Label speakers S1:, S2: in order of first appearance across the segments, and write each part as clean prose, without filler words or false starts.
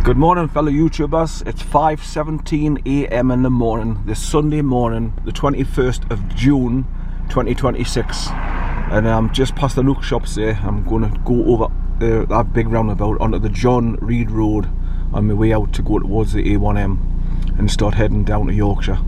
S1: Good morning, fellow YouTubers. It's 5:17 a.m. in the morning, this Sunday morning, the 21st of June 2026, and I'm just past the Nook shops there. I'm going to go over that big roundabout onto the John Reed Road on my way out to go towards the A1M and start heading down to Yorkshire.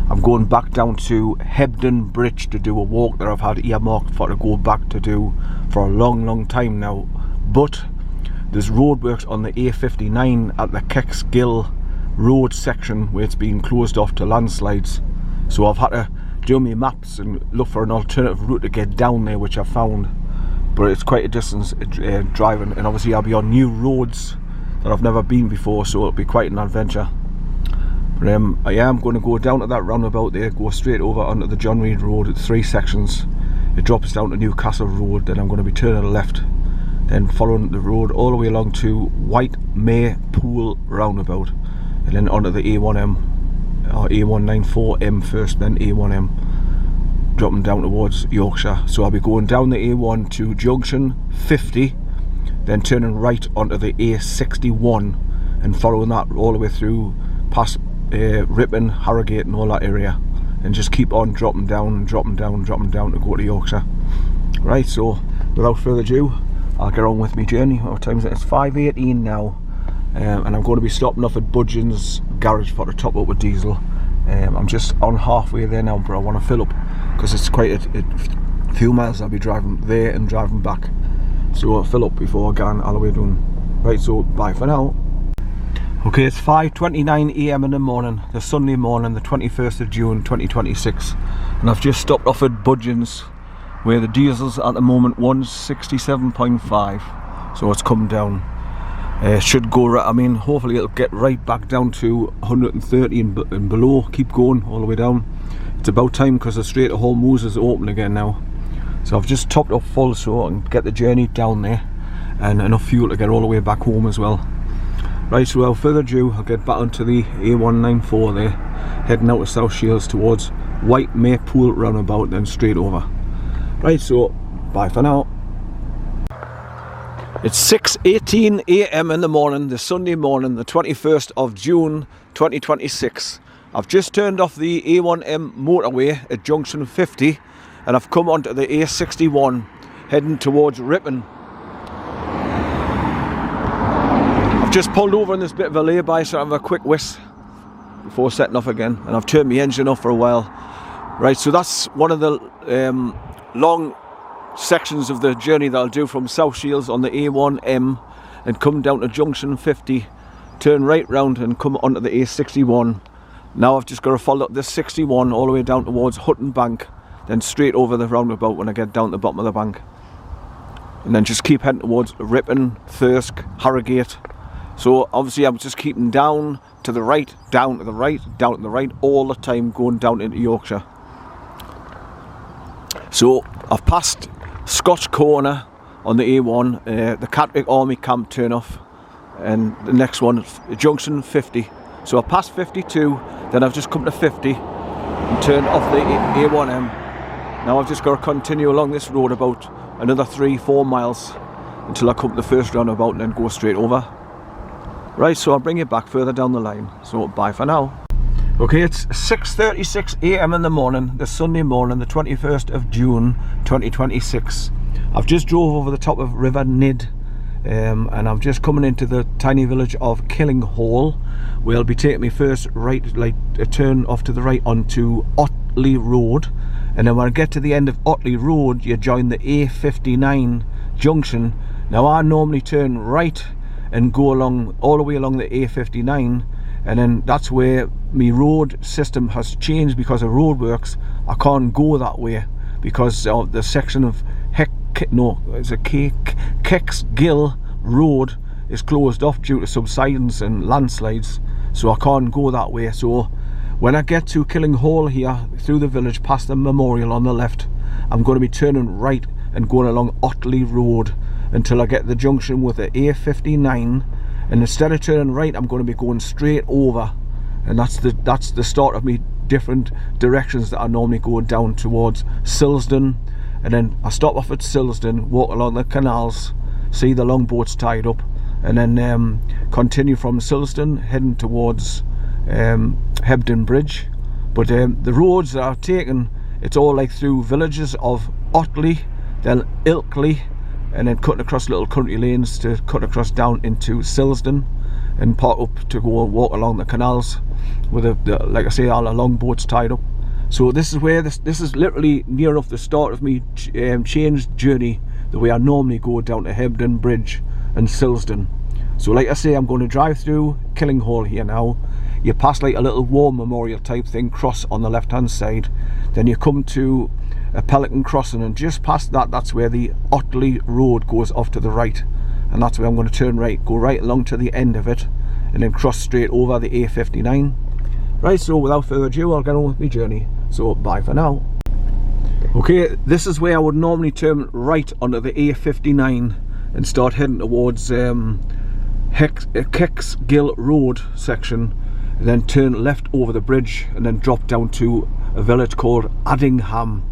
S1: I'm going back down to Hebden Bridge to do a walk that I've had earmarked for to go back to do for a long time now, but there's roadworks on the A59 at the Kexgill road section where it's been closed off to landslides. So I've had to do my maps and look for an alternative route to get down there, which I found. But it's quite a distance driving, and obviously I'll be on new roads that I've never been before, so it'll be quite an adventure. But I am going to go down to that roundabout there, go straight over onto the John Reed Road at 3 sections. It drops down to Newcastle Road, then I'm going to be turning left, then following the road all the way along to White May Pool roundabout, and then onto the A1M or A194M first, then A1M, dropping down towards Yorkshire. So I'll be going down the A1 to junction 50, then turning right onto the A61 and following that all the way through past Ripon, Harrogate and all that area, and just keep on dropping down to go to Yorkshire. Right, so without further ado, I'll get on with my journey. What time is it? It's 5:18 now, and I'm going to be stopping off at Budgeon's garage for to top up with diesel. I'm just on halfway there now, but I want to fill up because it's quite a few miles I'll be driving there and driving back, so I'll fill up before I go all the way done. Right, so bye for now. Okay, it's 5:29 a.m. in the morning, the Sunday morning, the 21st of June 2026, and I've just stopped off at Budgeon's, where the diesel's at the moment 167.5, so it's come down. Should go right, I mean, hopefully it'll get right back down to 130 and below, keep going all the way down. It's about time because the Strait of Hormuz is open again now. So I've just topped up full so I can get the journey down there and enough fuel to get all the way back home as well. Right, so without further ado, I'll get back onto the A194 there, heading out to South Shields towards White May Pool roundabout, then straight over. Right, so bye for now. It's 6:18 a.m. in the morning, the Sunday morning, the 21st of June 2026. I've just turned off the A1M motorway at junction 50 and I've come onto the A61 heading towards Ripon. I've just pulled over in this bit of a lay-by so I have a quick whisk before setting off again, and I've turned my engine off for a while. Right, so that's one of the long sections of the journey that I'll do from South Shields on the A1M and come down to junction 50, turn right round and come onto the A61. Now I've just got to follow up this 61 all the way down towards Hutton Bank, then straight over the roundabout when I get down to the bottom of the bank, and then just keep heading towards Ripon, Thirsk, Harrogate. So obviously I'm just keeping down to the right, down to the right, down to the right all the time, going down into Yorkshire. So I've passed Scotch Corner on the A1, the Catterick Army Camp turn off, and the next one, junction 50. So I passed 52, then I've just come to 50 and turned off the A1M. Now I've just got to continue along this road about another 3-4 miles until I come to the first roundabout and then go straight over. Right, so I'll bring you back further down the line, so bye for now. Okay, it's 6:36 a.m. in the morning, the Sunday morning, the 21st of June 2026. I've just drove over the top of River Nid, and I'm just coming into the tiny village of Killinghall, where I'll be taking my first right, like a turn off to the right onto Otley Road, and then when I get to the end of Otley Road, you join the A59 junction. Now I normally turn right and go along all the way along the A59, and then that's where my road system has changed because of roadworks. I can't go that way because of the section of Kexgill Road is closed off due to subsidence and landslides, so I can't go that way. So when I get to Killinghall here, through the village past the memorial on the left, I'm going to be turning right and going along Otley Road until I get the junction with the A59, and instead of turning right I'm going to be going straight over, and that's the start of me different directions that I normally go down towards SILSDEN, and then I stop off at SILSDEN, walk along the canals, see the longboats tied up, and then continue from Silsden heading towards Hebden Bridge. But the roads that I've taken, it's all like through villages of Otley, then Ilkley, and then cutting across little country lanes to cut across down into Silsden and part up to go and walk along the canals with like I say, all the longboats tied up. So this is where this is literally near enough the start of me changed journey, the way I normally go down to Hebden Bridge and Silsden. So like I say, I'm going to drive through Killinghall here now. You pass like a little war memorial type thing, cross on the left hand side, then you come to a Pelican crossing, and just past that, that's where the Otley road goes off to the right, and that's where I'm going to turn right, go right along to the end of it, and then cross straight over the A59. Right, so without further ado, I'll get on with my journey. So bye for now. Okay, this is where I would normally turn right onto the A59 and start heading towards Kexgill Road section, and then turn left over the bridge and then drop down to a village called Addingham.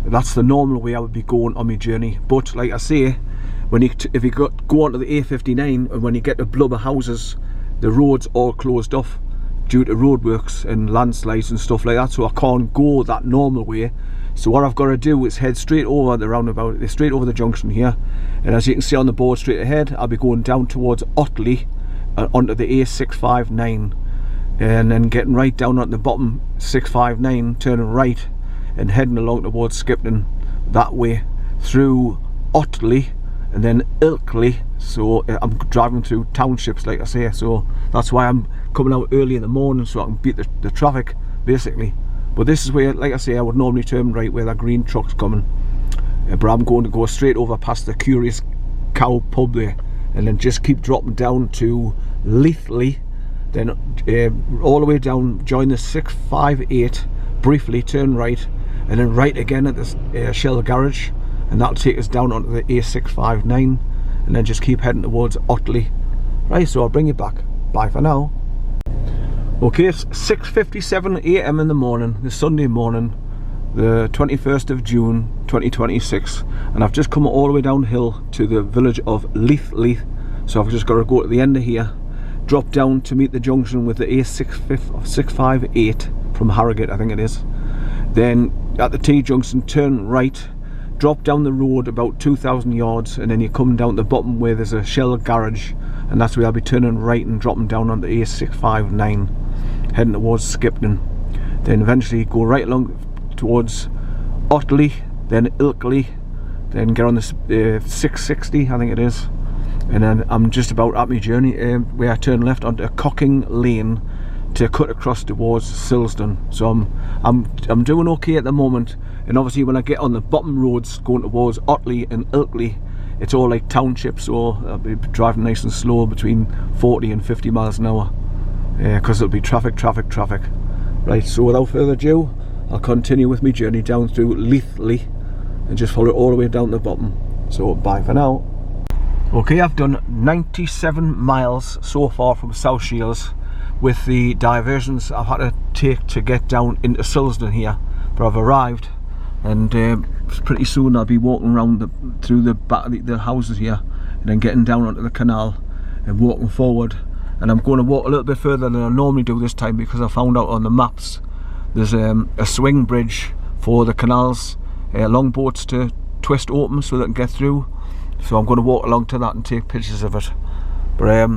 S1: That's the normal way I would be going on my journey. But like I say, if you go onto the A59 and when you get to Blubber Houses, the road's all closed off due to roadworks and landslides and stuff like that, so I can't go that normal way. So what I've got to do is head straight over the roundabout, straight over the junction here, and as you can see on the board straight ahead, I'll be going down towards Otley onto the A659, and then getting right down at the bottom 659, turning right and heading along towards Skipton that way through Otley and then Ilkley. So I'm driving through townships like I say, so that's why I'm coming out early in the morning, so I can beat the traffic basically. But this is where, like I say, I would normally turn right where that green truck's coming, but I'm going to go straight over past the Curious Cow pub there, and then just keep dropping down to Leithley, then all the way down, join the 658, briefly turn right, and then right again at the Shell garage, and that'll take us down onto the A659, and then just keep heading towards Otley. Right, so I'll bring you back. Bye for now. Okay, it's 6:57 AM in the morning, this Sunday morning, the 21st of June 2026, and I've just come all the way downhill to the village of Leithley. So I've just got to go to the end of here, drop down to meet the junction with the A658 from Harrogate, I think it is. Then at the T-junction, turn right, drop down the road about 2,000 yards, and then you come down to the bottom where there's a Shell garage, and that's where I'll be turning right and dropping down on the A659, heading towards Skipton. Then eventually go right along towards Otley, then Ilkley, then get on the 660, I think it is, and then I'm just about at my journey where I turn left onto Cocking Lane to cut across towards Silsden. So I'm doing okay at the moment, and obviously when I get on the bottom roads going towards Otley and Ilkley, it's all like townships, so I'll be driving nice and slow between 40 and 50 miles an hour, because it'll be traffic. Right, so without further ado, I'll continue with my journey down through Leithley and just follow it all the way down to the bottom. So bye for now. Okay, I've done 97 miles so far from South Shields with the diversions I've had to take to get down into Silsden here, but I've arrived, and pretty soon I'll be walking around through the back of the houses here, and then getting down onto the canal and walking forward. And I'm going to walk a little bit further than I normally do this time, because I found out on the maps there's a swing bridge for the canals, longboats to twist open so they can get through. So I'm going to walk along to that and take pictures of it. But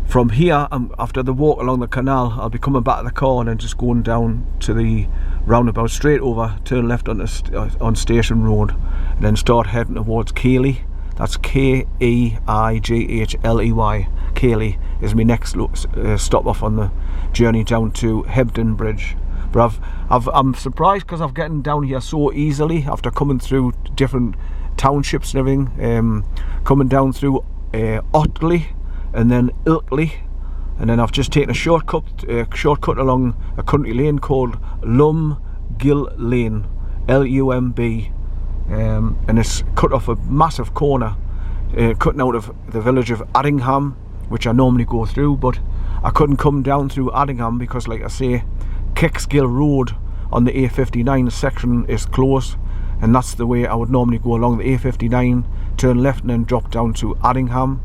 S1: from here, after the walk along the canal, I'll be coming back to the car and then just going down to the roundabout, straight over, turn left on Station Road, and then start heading towards Keighley. That's Keigley. Keighley is my next stop off on the journey down to Hebden Bridge. But I'm surprised, because I've gotten down here so easily after coming through different townships and everything, coming down through Otley and then Ilkley, and then I've just taken a shortcut along a country lane called Lumgill Lane, L-U-M-B, and it's cut off a massive corner, cutting out of the village of Addingham, which I normally go through, but I couldn't come down through Addingham because, like I say, Kexgill Road on the A59 section is closed, and that's the way I would normally go along the A59, turn left and then drop down to Addingham,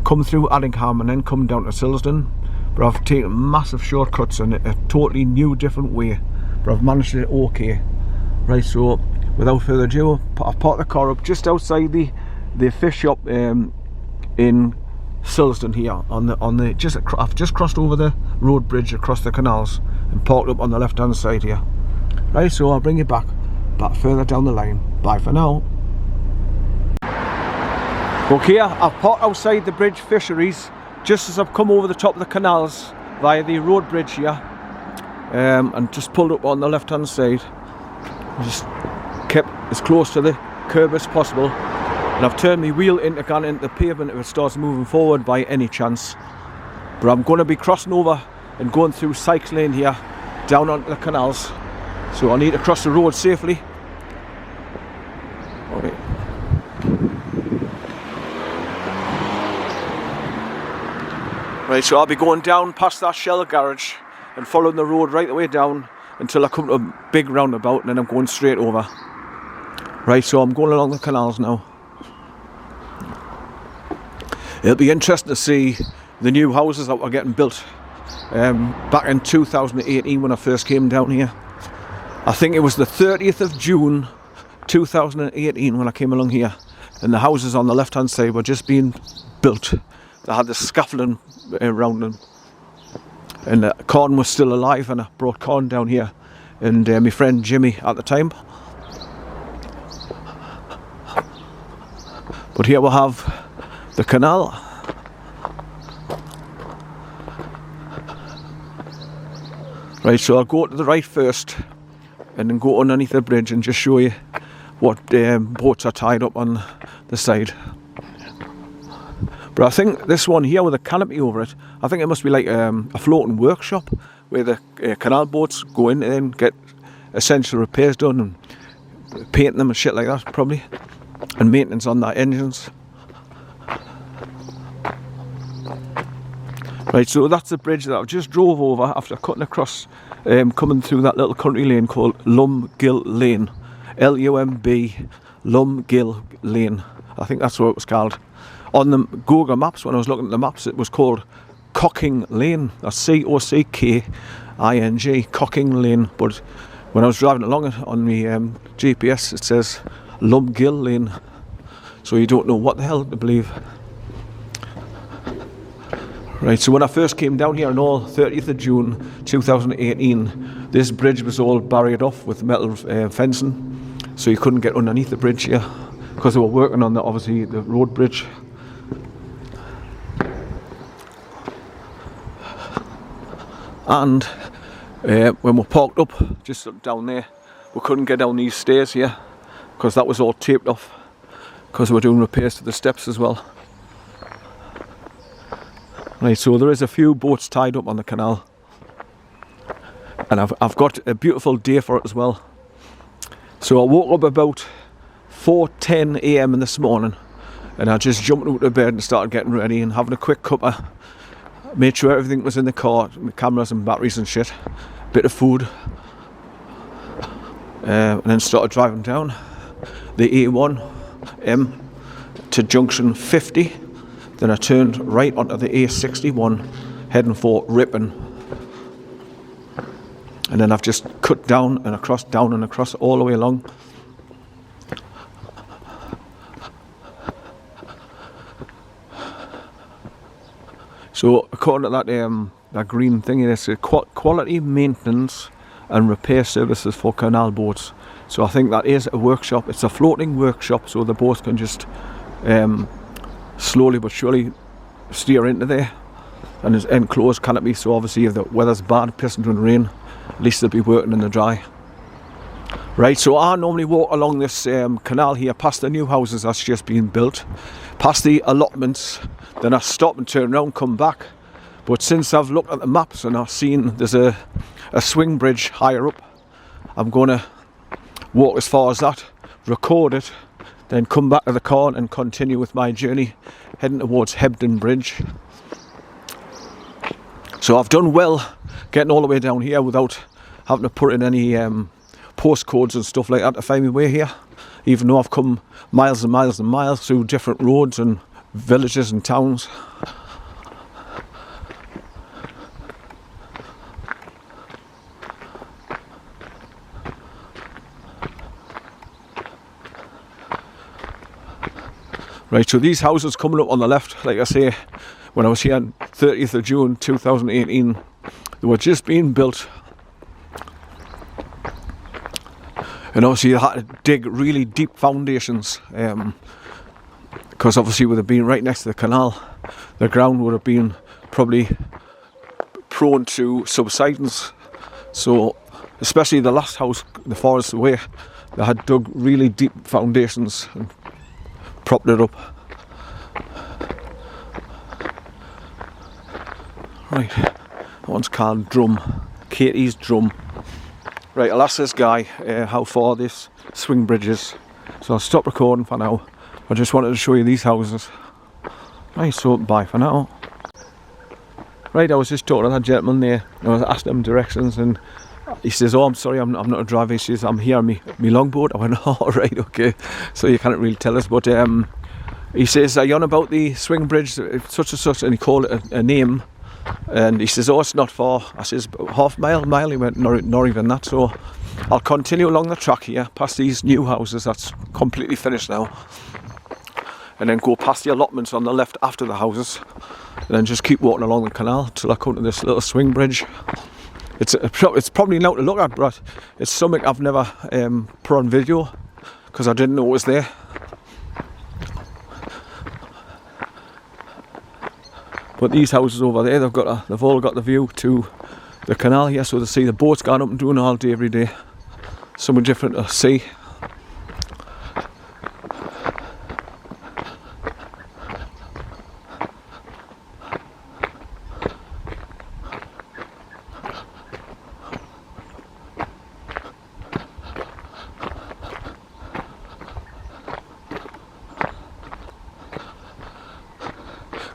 S1: come through Addingham and then come down to Silsden, but I've taken massive shortcuts and a totally new different way, but I've managed it okay. Right, so without further ado, I've parked the car up just outside the fish shop in Silsden here I've just crossed over the road bridge across the canals and parked up on the left hand side here. Right, so I'll bring you back further down the line. Bye for now. Okay, I've parked outside the bridge fisheries just as I've come over the top of the canals via the road bridge here, and just pulled up on the left hand side. Just kept as close to the curb as possible, and I've turned my wheel into the pavement if it starts moving forward by any chance. But I'm going to be crossing over and going through Sykes Lane here down onto the canals, so I need to cross the road safely. Okay. Right, so I'll be going down past that Shell garage and following the road right the way down until I come to a big roundabout, and then I'm going straight over. Right, so I'm going along the canals now. It'll be interesting to see the new houses that were getting built back in 2018 when I first came down here. I think it was the 30th of June 2018 when I came along here, and the houses on the left hand side were just being built. They had the scaffolding around them, and corn was still alive, and I brought corn down here, and my friend Jimmy at the time. But here we have the canal. Right, so I'll go to the right first and then go underneath the bridge and just show you what boats are tied up on the side. But I think this one here with a canopy over it, I think it must be like a floating workshop where the canal boats go in and get essential repairs done and painting them and shit like that probably, and maintenance on their engines. Right, so that's the bridge that I've just drove over after cutting across, coming through that little country lane called Lumgill Lane. L-U-M-B, Lumgill Lane. I think that's what it was called. On the Google Maps, when I was looking at the maps, it was called Cocking Lane. That's C-O-C-K-I-N-G, Cocking Lane. But when I was driving along it on the GPS, it says Lumgill Lane. So you don't know what the hell to believe. Right, so when I first came down here on 30th of June 2018, this bridge was all barriered off with metal fencing, so you couldn't get underneath the bridge here because they were working on obviously the road bridge. And when we parked up just down there, we couldn't get down these stairs here because that was all taped off because we were doing repairs to the steps as well. Right, so there is a few boats tied up on the canal, and I've got a beautiful day for it as well. So I woke up about 4:10 a.m. this morning, and I just jumped out of bed and started getting ready and having a quick cuppa. Made sure everything was in the car, the cameras and batteries and shit, bit of food, and then started driving down the A1M to junction 50. Then I turned right onto the A61 heading for Ripon, and then I've just cut down and across all the way along. So according to that green thing, it's a quality maintenance and repair services for canal boats. So I think that is a workshop. It's a floating workshop, so the boats can just slowly but surely steer into there, and it's enclosed canopy, so obviously if the weather's bad, pissing and rain, at least they'll be working in the dry. Right, so I normally walk along this canal here past the new houses that's just been built, past the allotments, then I stop and turn around, come back. But since I've looked at the maps and I've seen there's a swing bridge higher up, I'm going to walk as far as that, record it, then come back to the car and continue with my journey heading towards Hebden Bridge. So I've done well getting all the way down here without having to put in any postcodes and stuff like that to find my way here, even though I've come miles and miles and miles through different roads and villages and towns. Right, so these houses coming up on the left, like I say, when I was here on 30th of June 2018, they were just being built. And obviously you had to dig really deep foundations, because obviously with it being right next to the canal, the ground would have been probably prone to subsidence. So especially the last house, the farthest away, they had dug really deep foundations and propped it up. Right, that one's called Drum, Katie's Drum. Right, I'll ask this guy how far this swing bridge is. So I'll stop recording for now. I just wanted to show you these houses. Right, so bye for now. Right, I was just talking to that gentleman there. I was asking him directions, and he says, "Oh, I'm sorry, I'm not a driver." He says, "I'm here on me longboat." I went, "Oh, right, okay." So you can't really tell us, but he says, "Are you on about the swing bridge, such and such?" And he called it a name. And he says, "Oh, it's not far." I says, "Half mile." He went, not even that. So I'll continue along the track here, past these new houses that's completely finished now, and then go past the allotments on the left after the houses, and then just keep walking along the canal till I come to this little swing bridge. It's probably now to look at, but it's something I've never put on video because I didn't know it was there. But these houses over there, they've all got the view to the canal here, so they see the boats going up and doing all day, every day. Something different to see.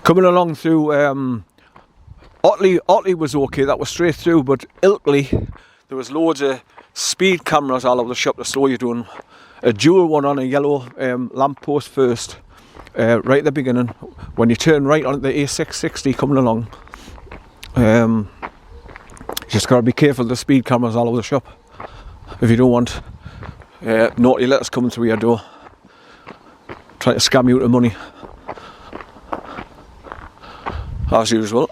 S1: Coming along through Otley was okay, that was straight through, but Ilkley, there was loads of speed cameras all over the shop to slow you down. A dual one on a yellow lamp post first, right at the beginning. When you turn right on the A660 coming along, you just got to be careful of the speed cameras all over the shop if you don't want naughty letters coming through your door trying to scam you out of money. As usual.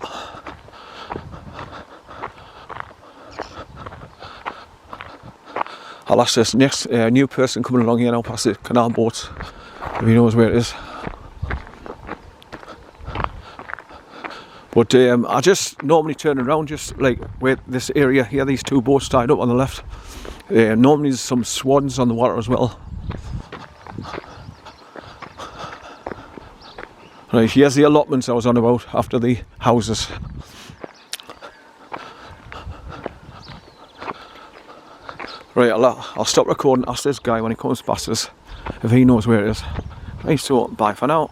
S1: I'll ask this next new person coming along here now past the canal boats if he knows where it is. But I just normally turn around just like where this area here, these two boats tied up on the left. Normally there's some swans on the water as well. Right, here's the allotments I was on about after the houses. Right, I'll stop recording, ask this guy when he comes past us if he knows where it is. Right, so bye for now.